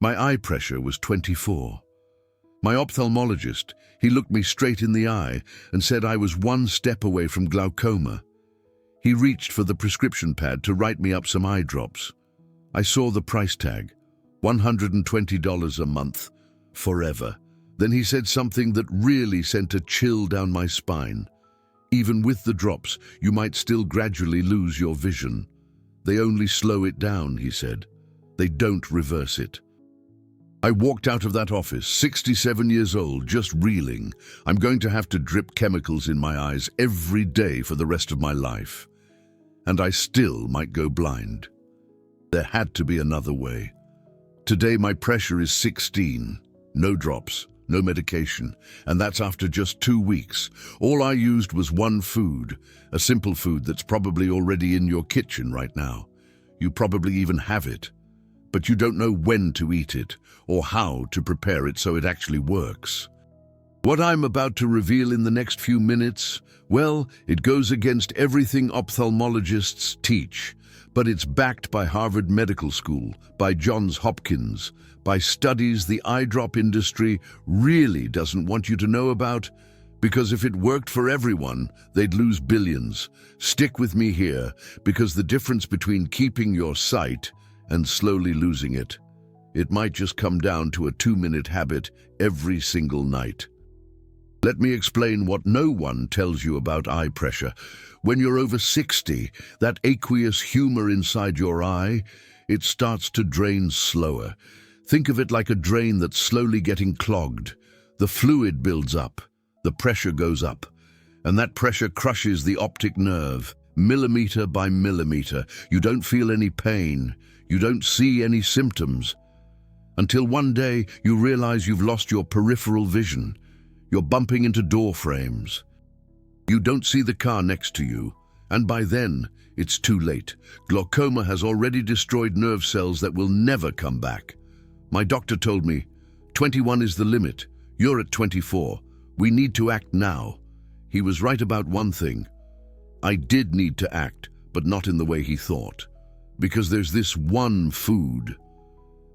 My eye pressure was 24. My ophthalmologist, he looked me straight in the eye and said I was one step away from glaucoma. He reached for the prescription pad to write me up some eye drops. I saw the price tag, $120 a month, forever. Then he said something that really sent a chill down my spine. Even with the drops, you might still gradually lose your vision. They only slow it down, he said. They don't reverse it. I walked out of that office, 67 years old, just reeling. I'm going to have to drip chemicals in my eyes every day for the rest of my life. And I still might go blind. There had to be another way. Today my pressure is 16. No drops, no medication, and that's after just 2 weeks. All I used was one food, a simple food that's probably already in your kitchen right now. You probably even have it, but you don't know when to eat it or how to prepare it so it actually works. What I'm about to reveal in the next few minutes, well, it goes against everything ophthalmologists teach, but it's backed by Harvard Medical School, by Johns Hopkins, by studies the eye drop industry really doesn't want you to know about, because if it worked for everyone, they'd lose billions. Stick with me here, because the difference between keeping your sight and slowly losing it, it might just come down to a 2-minute habit every single night. Let me explain what no one tells you about eye pressure. When you're over 60, that aqueous humor inside your eye, it starts to drain slower. Think of it like a drain that's slowly getting clogged. The fluid builds up, the pressure goes up, and that pressure crushes the optic nerve, millimeter by millimeter. You don't feel any pain, you don't see any symptoms, until one day you realize you've lost your peripheral vision. You're bumping into door frames. You don't see the car next to you, and by then, it's too late. Glaucoma has already destroyed nerve cells that will never come back. My doctor told me, 21 is the limit. You're at 24. We need to act now. He was right about one thing. I did need to act, but not in the way he thought. Because there's this one food,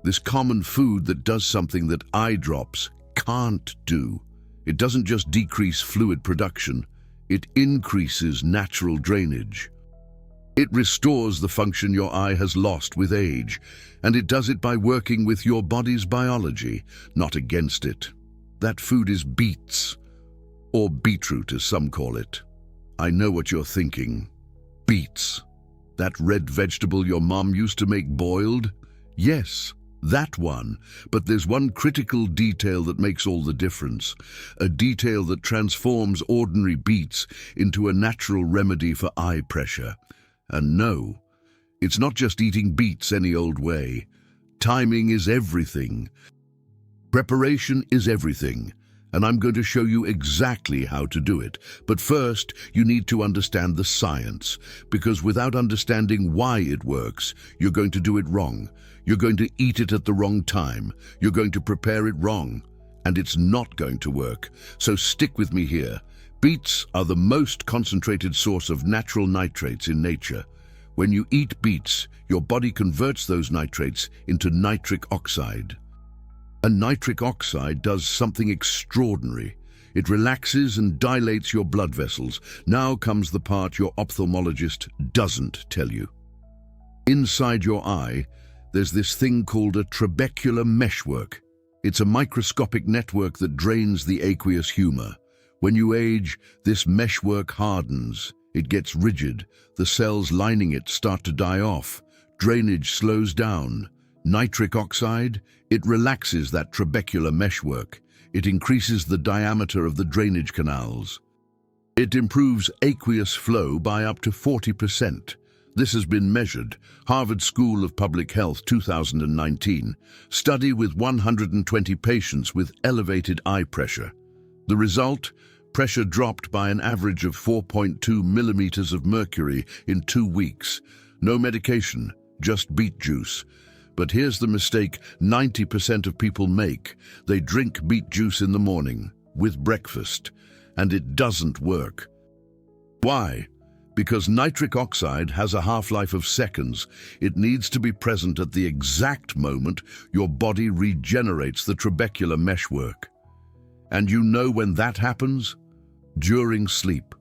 this common food that does something that eye drops can't do. It doesn't just decrease fluid production, it increases natural drainage. It restores the function your eye has lost with age, and it does it by working with your body's biology, not against it. That food is beets, or beetroot as some call it. I know what you're thinking. Beets. That red vegetable your mom used to make boiled? Yes, that one. But there's one critical detail that makes all the difference. A detail that transforms ordinary beets into a natural remedy for eye pressure. And no, it's not just eating beets any old way. Timing is everything. Preparation is everything. And I'm going to show you exactly how to do it. But first, you need to understand the science, because without understanding why it works, you're going to do it wrong. You're going to eat it at the wrong time. You're going to prepare it wrong, and it's not going to work. So stick with me here. Beets are the most concentrated source of natural nitrates in nature. When you eat beets, your body converts those nitrates into nitric oxide. And nitric oxide does something extraordinary. It relaxes and dilates your blood vessels. Now comes the part your ophthalmologist doesn't tell you. Inside your eye, there's this thing called a trabecular meshwork. It's a microscopic network that drains the aqueous humor. When you age, this meshwork hardens. It gets rigid. The cells lining it start to die off. Drainage slows down. Nitric oxide, it relaxes that trabecular meshwork. It increases the diameter of the drainage canals. It improves aqueous flow by up to 40%. This has been measured. Harvard School of Public Health, 2019. Study with 120 patients with elevated eye pressure. The result? Pressure dropped by an average of 4.2 millimeters of mercury in 2 weeks. No medication, just beet juice. But here's the mistake 90% of people make. They drink beet juice in the morning, with breakfast, and it doesn't work. Why? Because nitric oxide has a half-life of seconds, it needs to be present at the exact moment your body regenerates the trabecular meshwork. And you know when that happens? During sleep,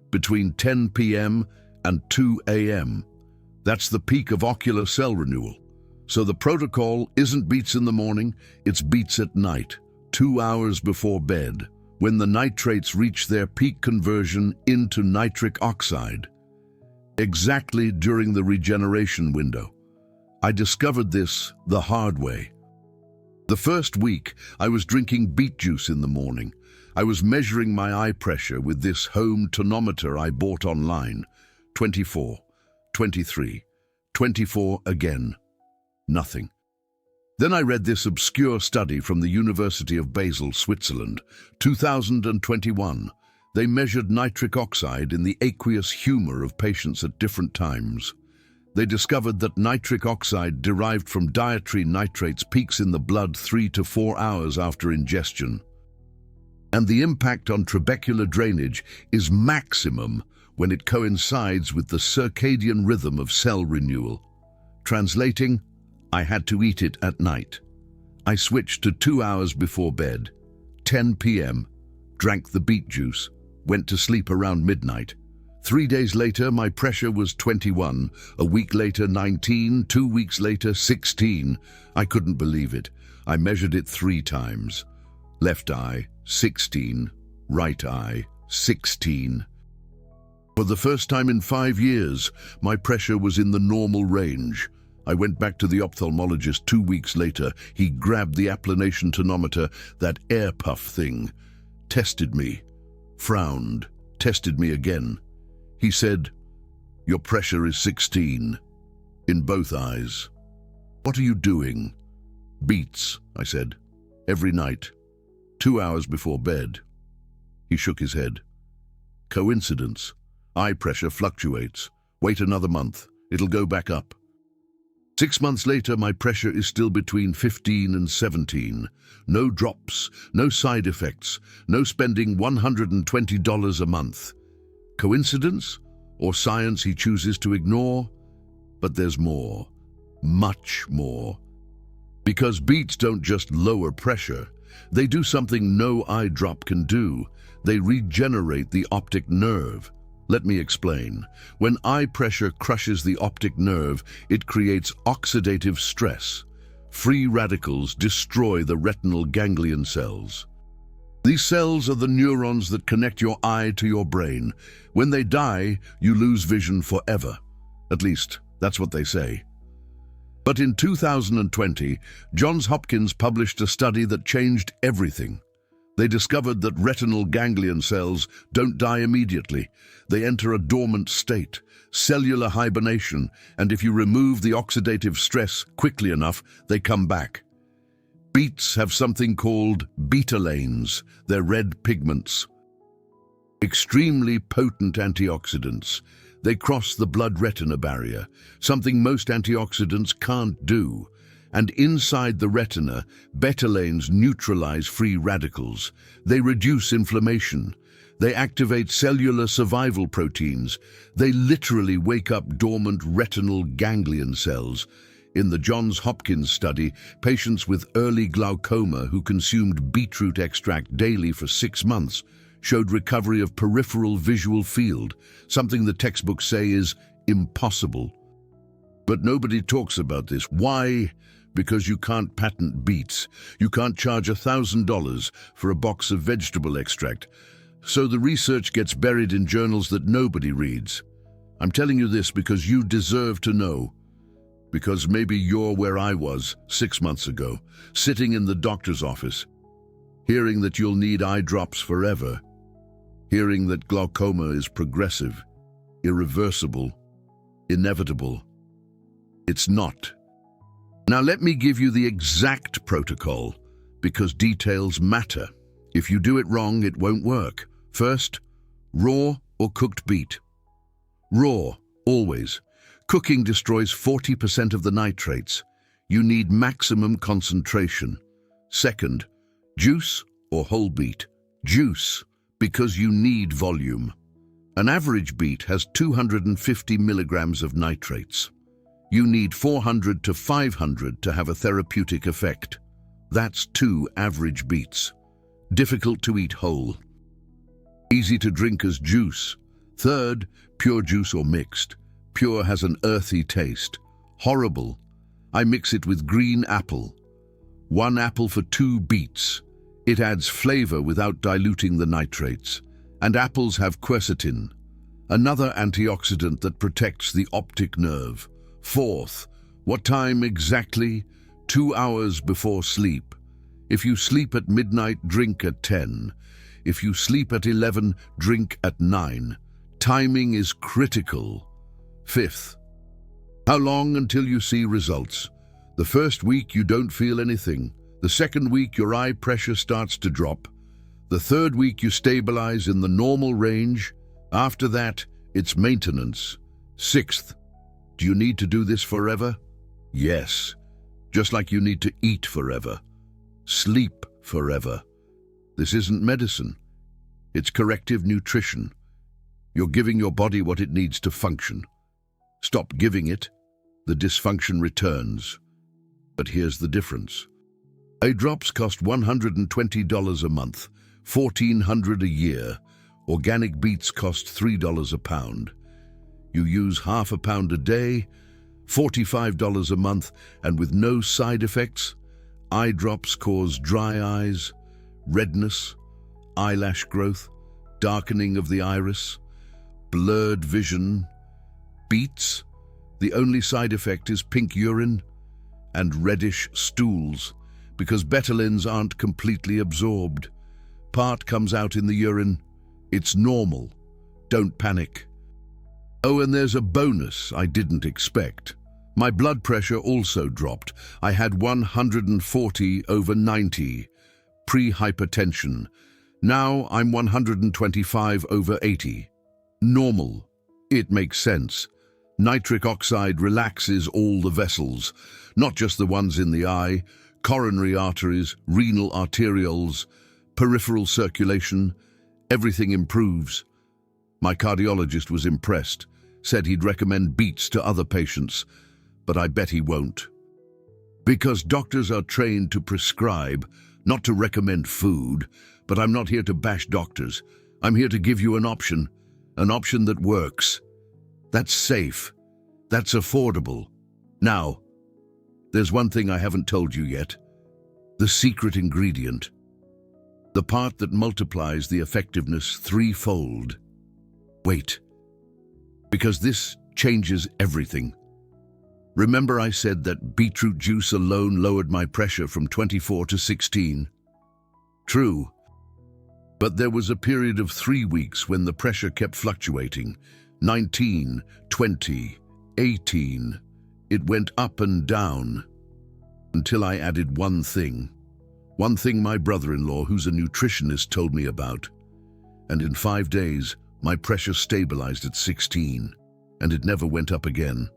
between 10 p.m. and 2 a.m. That's the peak of ocular cell renewal. So the protocol isn't beats in the morning, it's beats at night, 2 hours before bed, when the nitrates reach their peak conversion into nitric oxide. Exactly during the regeneration window. I discovered this the hard way. The first week, I was drinking beet juice in the morning. I was measuring my eye pressure with this home tonometer I bought online. 24, 23, 24 again. Nothing. Then I read this obscure study from the University of Basel, Switzerland, 2021. They measured nitric oxide in the aqueous humor of patients at different times. They discovered that nitric oxide derived from dietary nitrates peaks in the blood 3 to 4 hours after ingestion. And the impact on trabecular drainage is maximum when it coincides with the circadian rhythm of cell renewal. Translating, I had to eat it at night. I switched to 2 hours before bed, 10 p.m., drank the beet juice, went to sleep around midnight. 3 days later, my pressure was 21, a week later 19, 2 weeks later 16. I couldn't believe it. I measured it 3 times. Left eye, 16, right eye, 16. For the first time in 5 years, my pressure was in the normal range. I went back to the ophthalmologist 2 weeks later. He grabbed the applanation tonometer, that air puff thing, tested me, frowned, tested me again. He said, "Your pressure is 16, in both eyes." "What are you doing?" "Beats," I said, "every night, 2 hours before bed." He shook his head. "Coincidence. Eye pressure fluctuates. Wait another month, it'll go back up." 6 months later, my pressure is still between 15 and 17. No drops, no side effects, no spending $120 a month. Coincidence? Or science he chooses to ignore? But there's more. Much more. Because beets don't just lower pressure. They do something no eye drop can do. They regenerate the optic nerve. Let me explain. When eye pressure crushes the optic nerve, it creates oxidative stress. Free radicals destroy the retinal ganglion cells. These cells are the neurons that connect your eye to your brain. When they die, you lose vision forever. At least, that's what they say. But in 2020, Johns Hopkins published a study that changed everything. They discovered that retinal ganglion cells don't die immediately. They enter a dormant state, cellular hibernation, and if you remove the oxidative stress quickly enough, they come back. Beets have something called betalains. They're red pigments. Extremely potent antioxidants. They cross the blood-retina barrier, something most antioxidants can't do. And inside the retina, betalains neutralize free radicals. They reduce inflammation. They activate cellular survival proteins. They literally wake up dormant retinal ganglion cells. In the Johns Hopkins study, patients with early glaucoma who consumed beetroot extract daily for 6 months showed recovery of peripheral visual field, something the textbooks say is impossible. But nobody talks about this. Why? Because you can't patent beets. You can't charge $1,000 for a box of vegetable extract. So the research gets buried in journals that nobody reads. I'm telling you this because you deserve to know. Because maybe you're where I was 6 months ago, sitting in the doctor's office, hearing that you'll need eye drops forever, hearing that glaucoma is progressive, irreversible, inevitable. It's not. Now let me give you the exact protocol, because details matter. If you do it wrong, it won't work. First, raw or cooked beet. Raw, always. Cooking destroys 40% of the nitrates. You need maximum concentration. Second, juice or whole beet. Juice, because you need volume. An average beet has 250 milligrams of nitrates. You need 400 to 500 to have a therapeutic effect. That's 2 average beets. Difficult to eat whole. Easy to drink as juice. Third, pure juice or mixed. Pure has an earthy taste. Horrible. I mix it with green apple. 1 apple for 2 beets. It adds flavor without diluting the nitrates. And apples have quercetin, another antioxidant that protects the optic nerve. Fourth, what time exactly? 2 hours before sleep. If you sleep at midnight, drink at 10. If you sleep at 11, drink at 9. Timing is critical. Fifth, how long until you see results? The first week you don't feel anything. The second week your eye pressure starts to drop. The third week you stabilize in the normal range. After that, it's maintenance. Sixth, do you need to do this forever? Yes, just like you need to eat forever, sleep forever. This isn't medicine. It's corrective nutrition. You're giving your body what it needs to function. Stop giving it, the dysfunction returns. But here's the difference. Eye drops cost $120 a month, $1,400 a year. Organic beets cost $3 a pound. You use half a pound a day, $45 a month, and with no side effects. Eye drops cause dry eyes, redness, eyelash growth, darkening of the iris, blurred vision. Beets, the only side effect is pink urine and reddish stools, because betulins aren't completely absorbed. Part comes out in the urine. It's normal. Don't panic. Oh, and there's a bonus I didn't expect. My blood pressure also dropped. I had 140/90, pre-hypertension. Now I'm 125/80. Normal. It makes sense. Nitric oxide relaxes all the vessels, not just the ones in the eye, coronary arteries, renal arterioles, peripheral circulation. Everything improves. My cardiologist was impressed, said he'd recommend beets to other patients, but I bet he won't. Because doctors are trained to prescribe, not to recommend food. But I'm not here to bash doctors. I'm here to give you an option that works. That's safe. That's affordable. Now, there's one thing I haven't told you yet. The secret ingredient. The part that multiplies the effectiveness threefold. Wait. Because this changes everything. Remember I said that beetroot juice alone lowered my pressure from 24 to 16? True. But there was a period of 3 weeks when the pressure kept fluctuating. 19, 20, 18. It went up and down until I added one thing. One thing my brother-in-law, who's a nutritionist, told me about. And in 5 days, my pressure stabilized at 16, and it never went up again.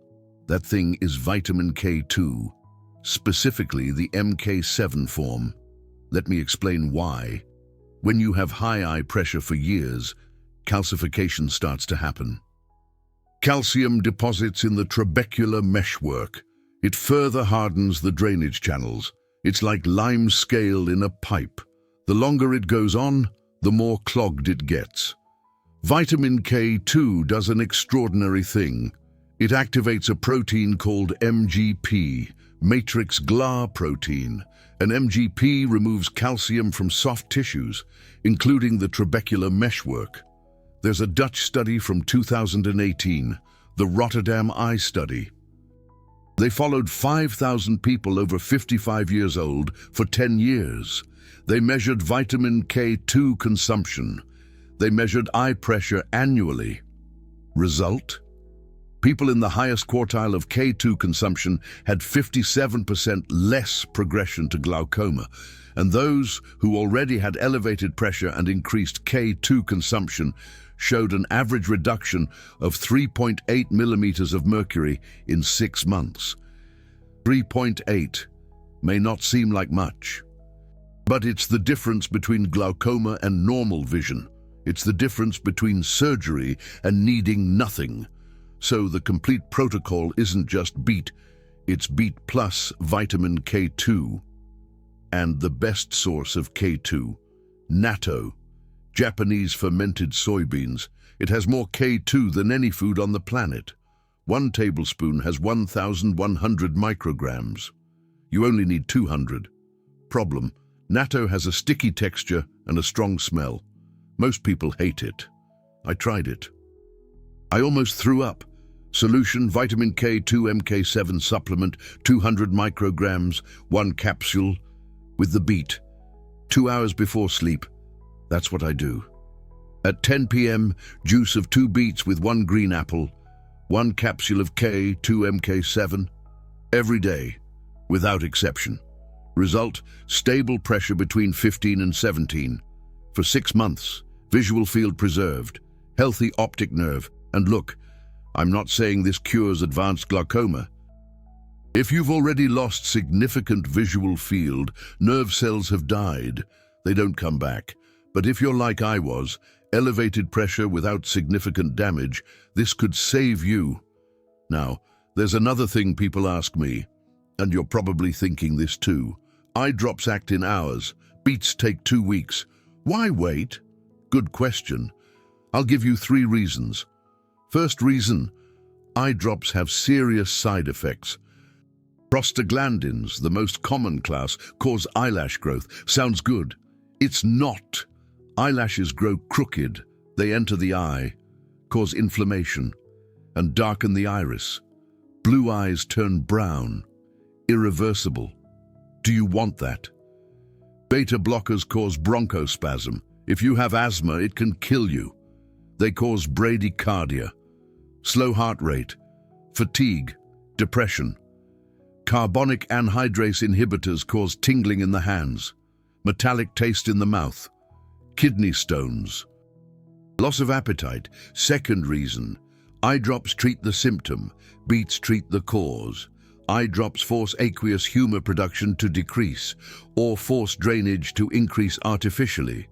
That thing is vitamin K2, specifically the MK7 form. Let me explain why. When you have high eye pressure for years, calcification starts to happen. Calcium deposits in the trabecular meshwork. It further hardens the drainage channels. It's like lime scale in a pipe. The longer it goes on, the more clogged it gets. Vitamin K2 does an extraordinary thing. It activates a protein called MGP, matrix GLA protein. An MGP removes calcium from soft tissues, including the trabecular meshwork. There's a Dutch study from 2018, the Rotterdam Eye Study. They followed 5,000 people over 55 years old for 10 years. They measured vitamin K2 consumption. They measured eye pressure annually. Result? People in the highest quartile of K2 consumption had 57% less progression to glaucoma, and those who already had elevated pressure and increased K2 consumption showed an average reduction of 3.8 millimeters of mercury in 6 months. 3.8 may not seem like much, but it's the difference between glaucoma and normal vision. It's the difference between surgery and needing nothing. So the complete protocol isn't just beet, it's beet plus vitamin K2. And the best source of K2, natto, Japanese fermented soybeans. It has more K2 than any food on the planet. 1 tablespoon has 1,100 micrograms. You only need 200. Problem: natto has a sticky texture and a strong smell. Most people hate it. I tried it. I almost threw up. Solution: vitamin K2 MK7 supplement, 200 micrograms, 1 capsule, with the beet. 2 hours before sleep. That's what I do. At 10 p.m., juice of 2 beets with 1 green apple, 1 capsule of K2 MK7, every day, without exception. Result: stable pressure between 15 and 17. For 6 months, visual field preserved, healthy optic nerve, and look, I'm not saying this cures advanced glaucoma. If you've already lost significant visual field, nerve cells have died. They don't come back. But if you're like I was, elevated pressure without significant damage, this could save you. Now, there's another thing people ask me, and you're probably thinking this too. Eye drops act in hours. Beets take 2 weeks. Why wait? Good question. I'll give you 3 reasons. First reason: eye drops have serious side effects. Prostaglandins, the most common class, cause eyelash growth. Sounds good. It's not. Eyelashes grow crooked. They enter the eye, cause inflammation, and darken the iris. Blue eyes turn brown. Irreversible. Do you want that? Beta blockers cause bronchospasm. If you have asthma, it can kill you. They cause bradycardia, slow heart rate, fatigue, depression. Carbonic anhydrase inhibitors cause tingling in the hands, metallic taste in the mouth, kidney stones. Loss of appetite. Second reason: eye drops treat the symptom, beets treat the cause. Eye drops force aqueous humor production to decrease, or force drainage to increase artificially.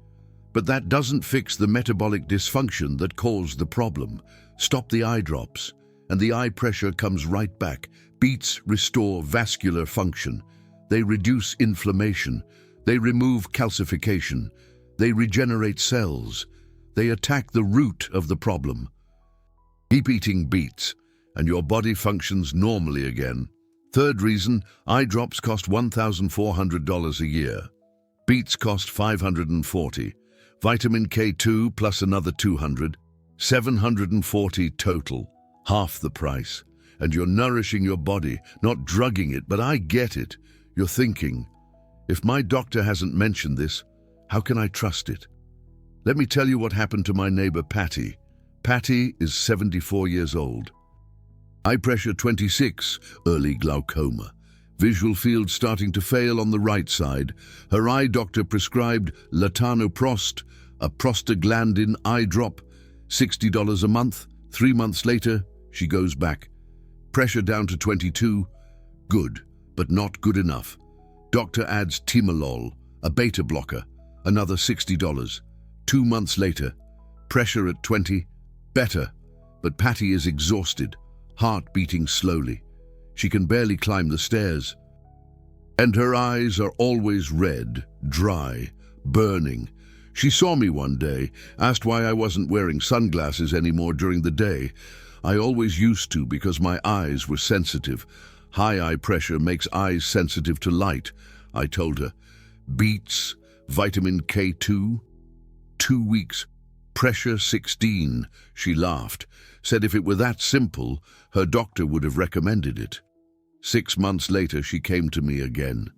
But that doesn't fix the metabolic dysfunction that caused the problem. Stop the eye drops, and the eye pressure comes right back. Beets restore vascular function. They reduce inflammation. They remove calcification. They regenerate cells. They attack the root of the problem. Keep eating beets, and your body functions normally again. Third reason: eye drops cost $1,400 a year. Beets cost $540. Vitamin K2 plus another $200. $740 total. Half the price. And you're nourishing your body, not drugging it. But I get it. You're thinking, if my doctor hasn't mentioned this, how can I trust it? Let me tell you what happened to my neighbor Patty. Patty is 74 years old. Eye pressure 26, early glaucoma. Visual field starting to fail on the right side. Her eye doctor prescribed latanoprost, a prostaglandin eye drop, $60 a month. 3 months later, she goes back. Pressure down to 22. Good, but not good enough. Doctor adds timolol, a beta blocker, another $60. 2 months later, pressure at 20. Better, but Patty is exhausted, heart beating slowly. She can barely climb the stairs. And her eyes are always red, dry, burning. She saw me one day, asked why I wasn't wearing sunglasses anymore during the day. I always used to because my eyes were sensitive. High eye pressure makes eyes sensitive to light, I told her. Beets, vitamin K2, 2 weeks. Pressure 16, she laughed, said if it were that simple, her doctor would have recommended it. 6 months later, she came to me again.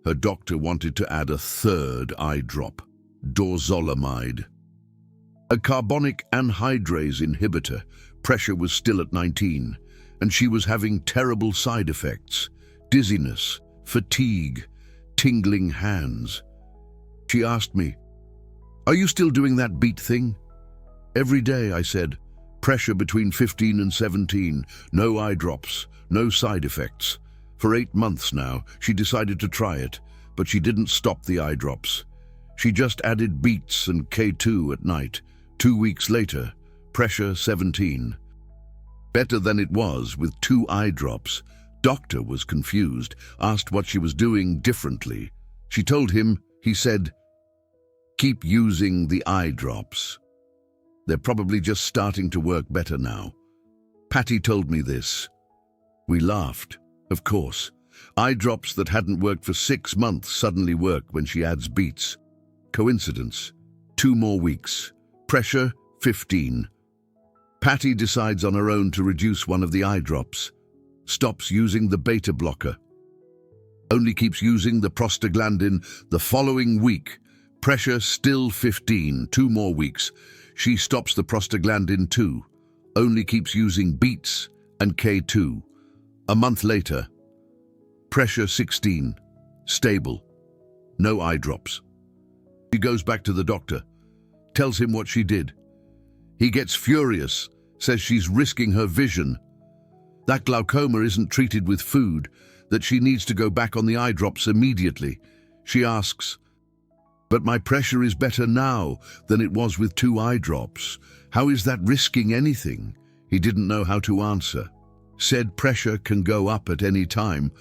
Her doctor wanted to add a third eye drop, dorzolamide. A carbonic anhydrase inhibitor. Pressure was still at 19, and she was having terrible side effects, dizziness, fatigue, tingling hands. She asked me, "Are you still doing that beet thing?" "Every day," I said. "Pressure between 15 and 17, no eye drops, no side effects." For 8 months now, she decided to try it, but she didn't stop the eye drops. She just added beets and K2 at night. 2 weeks later, pressure 17. Better than it was with 2 eye drops. Doctor was confused, asked what she was doing differently. She told him. He said, "Keep using the eye drops. They're probably just starting to work better now." Patty told me this. We laughed. Of course. Eye drops that hadn't worked for 6 months suddenly work when she adds beets. Coincidence. 2 more weeks. Pressure 15. Patty decides on her own to reduce one of the eye drops. Stops using the beta blocker. Only keeps using the prostaglandin the following week. Pressure still 15. 2 more weeks. She stops the prostaglandin too. Only keeps using beets and K2. A month later, pressure 16. Stable. No eye drops. She goes back to the doctor. Tells him what she did. He gets furious. Says she's risking her vision. That glaucoma isn't treated with food. That she needs to go back on the eye drops immediately. She asks, "But my pressure is better now than it was with 2 eye drops. How is that risking anything?" He didn't know how to answer. Said pressure can go up at any time,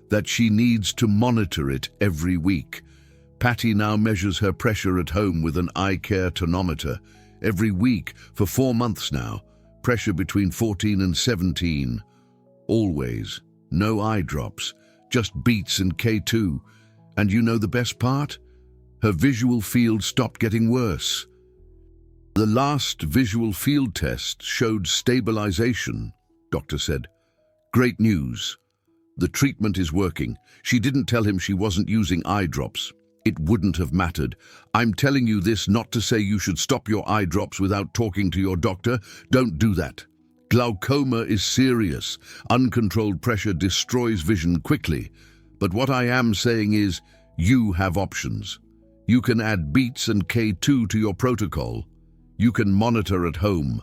that she needs to monitor it every week. Patty now measures her pressure at home with an eye care tonometer. Every week for 4 months now, pressure between 14 and 17. Always. No eye drops, just beets and K2. And you know the best part? Her visual field stopped getting worse. The last visual field test showed stabilization, doctor said. Great news. The treatment is working. She didn't tell him she wasn't using eye drops. It wouldn't have mattered. I'm telling you this not to say you should stop your eye drops without talking to your doctor. Don't do that. Glaucoma is serious. Uncontrolled pressure destroys vision quickly. But what I am saying is, you have options. You can add beets and K2 to your protocol. You can monitor at home.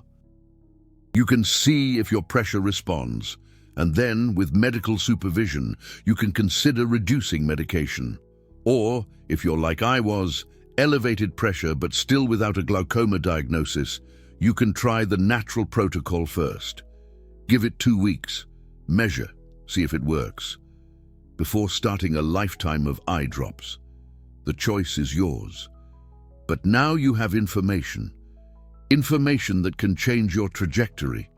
You can see if your pressure responds. And then, with medical supervision, you can consider reducing medication. Or, if you're like I was, elevated pressure but still without a glaucoma diagnosis, you can try the natural protocol first. Give it 2 weeks. Measure, see if it works. Before starting a lifetime of eye drops. The choice is yours. But now you have information. Information that can change your trajectory.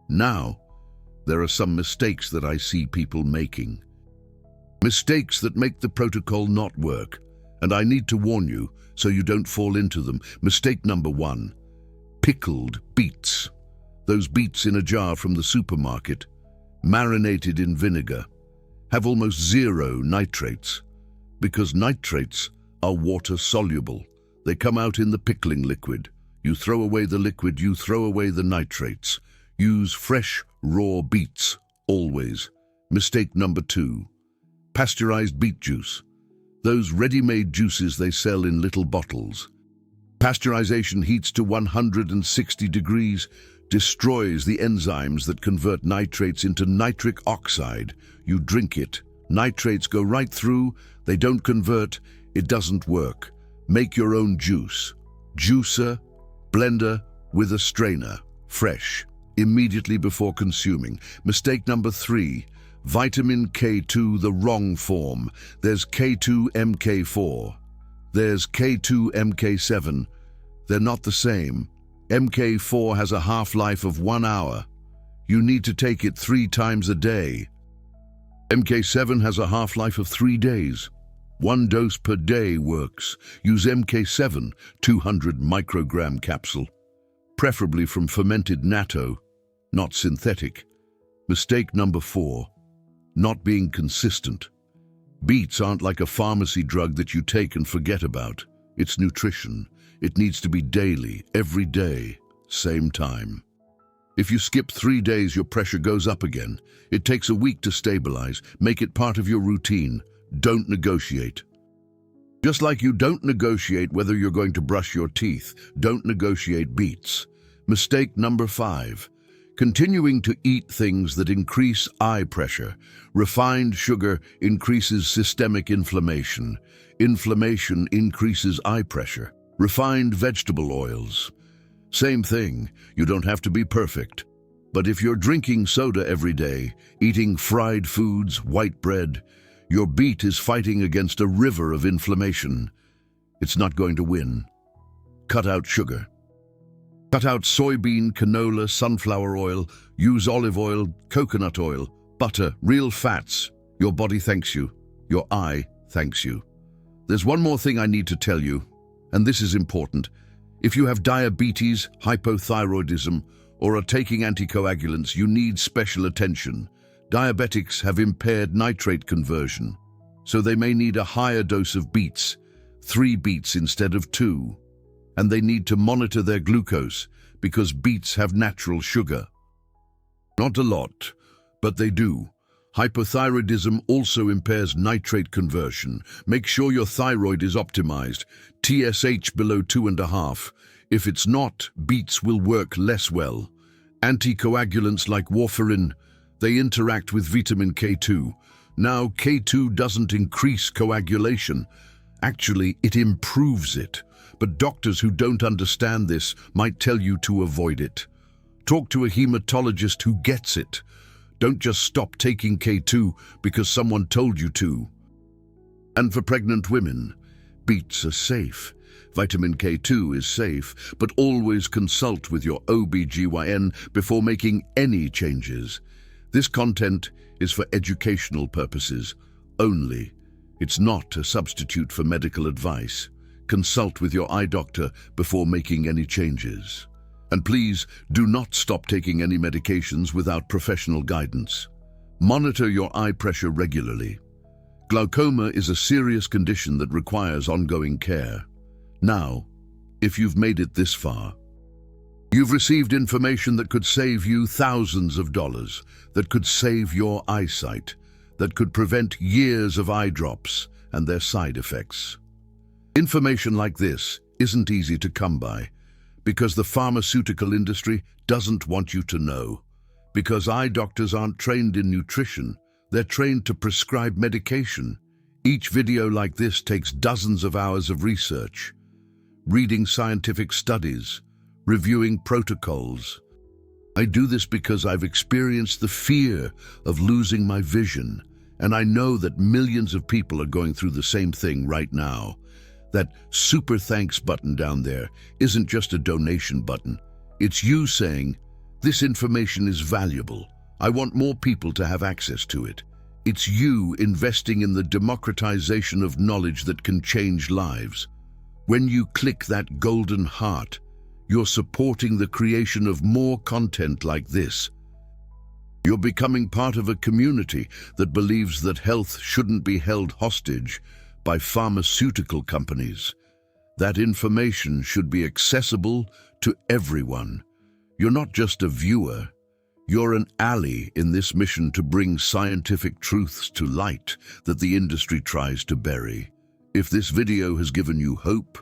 Now, there are some mistakes that I see people making. Mistakes that make the protocol not work. And I need to warn you so you don't fall into them. Mistake number 1. Pickled beets. Those beets in a jar from the supermarket, marinated in vinegar, have almost 0 nitrates, because nitrates are water-soluble. They come out in the pickling liquid. You throw away the liquid, you throw away the nitrates. Use fresh, raw beets, always. Mistake number 2. Pasteurized beet juice. Those ready-made juices they sell in little bottles. Pasteurization heats to 160 degrees, destroys the enzymes that convert nitrates into nitric oxide. You drink it. Nitrates go right through, they don't convert, it doesn't work. Make your own juice. Juicer, blender with a strainer, fresh, immediately before consuming. Mistake number 3. Vitamin K2 the wrong form. There's K2MK4. There's K2MK7. They're not the same. MK4 has a half-life of 1 hour. You need to take it 3 times a day. MK7 has a half-life of 3 days. 1 dose per day works. Use MK7, 200 microgram capsule. Preferably from fermented natto, not synthetic. Mistake number 4. Not being consistent. Beets aren't like a pharmacy drug that you take and forget about. It's nutrition. It needs to be daily, every day, same time. If you skip 3 days, your pressure goes up again. It takes a week to stabilize. Make it part of your routine. Don't negotiate. Just like you don't negotiate whether you're going to brush your teeth, don't negotiate beets. Mistake number 5. Continuing to eat things that increase eye pressure. Refined sugar increases systemic inflammation. Inflammation increases eye pressure. Refined vegetable oils. Same thing, you don't have to be perfect. But if you're drinking soda every day, eating fried foods, white bread, your beet is fighting against a river of inflammation. It's not going to win. Cut out sugar. Cut out soybean, canola, sunflower oil, use olive oil, coconut oil, butter, real fats. Your body thanks you. Your eye thanks you. There's one more thing I need to tell you, and this is important. If you have diabetes, hypothyroidism, or are taking anticoagulants, you need special attention. Diabetics have impaired nitrate conversion, so they may need a higher dose of beets, 3 beets instead of 2. And they need to monitor their glucose because beets have natural sugar. Not a lot, but they do. Hypothyroidism also impairs nitrate conversion. Make sure your thyroid is optimized, TSH below 2.5. If it's not, beets will work less well. Anticoagulants like warfarin, they interact with vitamin K2. Now, K2 doesn't increase coagulation. Actually, it improves it. But doctors who don't understand this might tell you to avoid it. Talk to a hematologist who gets it. Don't just stop taking K2 because someone told you to. And for pregnant women, beets are safe. Vitamin K2 is safe, but always consult with your OB/GYN before making any changes. This content is for educational purposes only. It's not a substitute for medical advice. Consult with your eye doctor before making any changes. And please do not stop taking any medications without professional guidance. Monitor your eye pressure regularly. Glaucoma is a serious condition that requires ongoing care. Now, if you've made it this far, you've received information that could save you thousands of dollars, that could save your eyesight, that could prevent years of eye drops and their side effects. Information like this isn't easy to come by because the pharmaceutical industry doesn't want you to know. Because eye doctors aren't trained in nutrition, they're trained to prescribe medication. Each video like this takes dozens of hours of research, reading scientific studies, reviewing protocols. I do this because I've experienced the fear of losing my vision, and I know that millions of people are going through the same thing right now. That super thanks button down there isn't just a donation button. It's you saying, this information is valuable. I want more people to have access to it. It's you investing in the democratization of knowledge that can change lives. When you click that golden heart, you're supporting the creation of more content like this. You're becoming part of a community that believes that health shouldn't be held hostage by pharmaceutical companies. That information should be accessible to everyone. You're not just a viewer, you're an ally in this mission to bring scientific truths to light that the industry tries to bury. If this video has given you hope,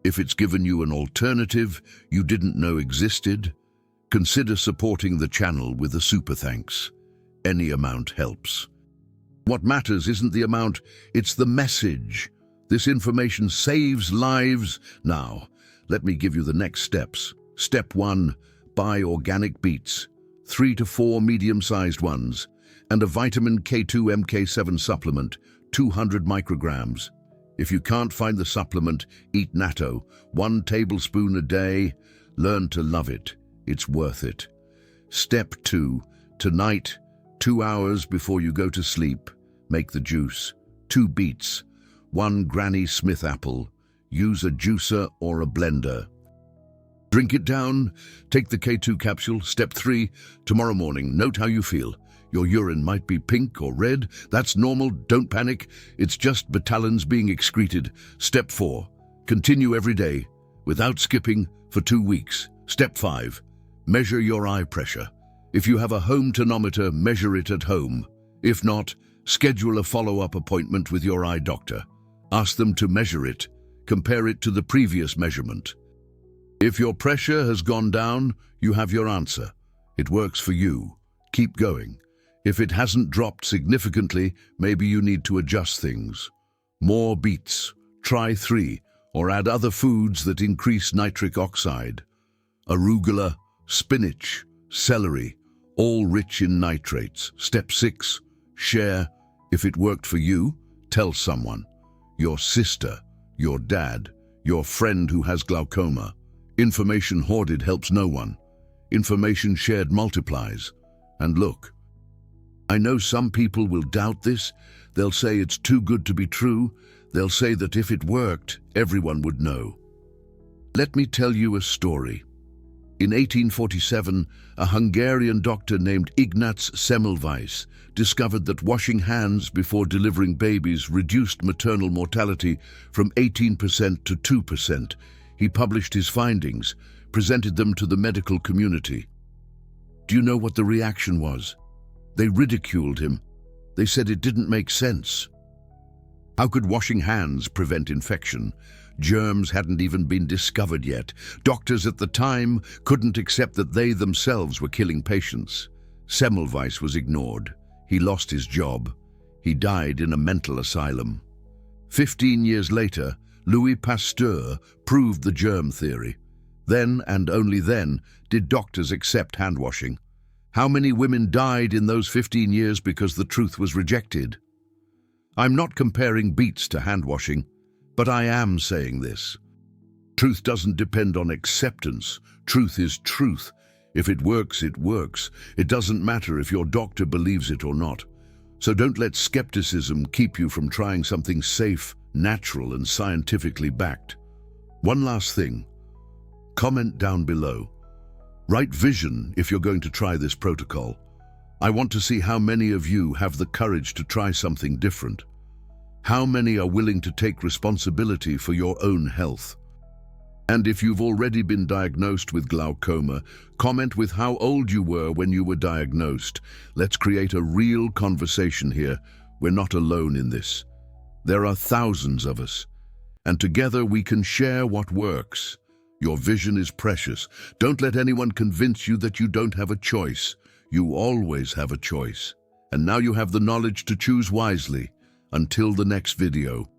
if it's given you an alternative you didn't know existed, consider supporting the channel with a super thanks. Any amount helps. What matters isn't the amount, it's the message. This information saves lives. Now, let me give you the next steps. Step 1, buy organic beets, 3 to 4 medium-sized ones, and a vitamin K2 MK7 supplement, 200 micrograms. If you can't find the supplement, eat natto, 1 tablespoon a day. Learn to love it. It's worth it. Step 2, tonight, 2 hours before you go to sleep, make the juice. 2 beets, 1 Granny Smith apple. Use a juicer or a blender. Drink it down. Take the K2 capsule. Step 3, tomorrow morning, note how you feel. Your urine might be pink or red. That's normal. Don't panic. It's just batalins being excreted. Step 4, continue every day, without skipping, for 2 weeks. Step 5, measure your eye pressure. If you have a home tonometer, measure it at home. If not, schedule a follow-up appointment with your eye doctor. Ask them to measure it. Compare it to the previous measurement. If your pressure has gone down, you have your answer. It works for you. Keep going. If it hasn't dropped significantly, maybe you need to adjust things. More beets. Try 3, or add other foods that increase nitric oxide. Arugula, spinach, celery, all rich in nitrates. Step 6, share. If it worked for you, tell someone. Your sister, your dad, your friend who has glaucoma. Information hoarded helps no one. Information shared multiplies. And look, I know some people will doubt this. They'll say it's too good to be true. They'll say that if it worked, everyone would know. Let me tell you a story. In 1847, a Hungarian doctor named Ignaz Semmelweis discovered that washing hands before delivering babies reduced maternal mortality from 18% to 2%. He published his findings, presented them to the medical community. Do you know what the reaction was? They ridiculed him. They said it didn't make sense. How could washing hands prevent infection? Germs hadn't even been discovered yet. Doctors at the time couldn't accept that they themselves were killing patients. Semmelweis was ignored. He lost his job. He died in a mental asylum. 15 years later, Louis Pasteur proved the germ theory. Then, and only then, did doctors accept hand washing. How many women died in those 15 years because the truth was rejected? I'm not comparing beets to hand washing, but I am saying this. Truth doesn't depend on acceptance. Truth is truth. If it works, it works. It doesn't matter if your doctor believes it or not. So don't let skepticism keep you from trying something safe, natural, and scientifically backed. One last thing. Comment down below. Write vision if you're going to try this protocol. I want to see how many of you have the courage to try something different. How many are willing to take responsibility for your own health? And if you've already been diagnosed with glaucoma, comment with how old you were when you were diagnosed. Let's create a real conversation here. We're not alone in this. There are thousands of us, and together we can share what works. Your vision is precious. Don't let anyone convince you that you don't have a choice. You always have a choice. And now you have the knowledge to choose wisely. Until the next video.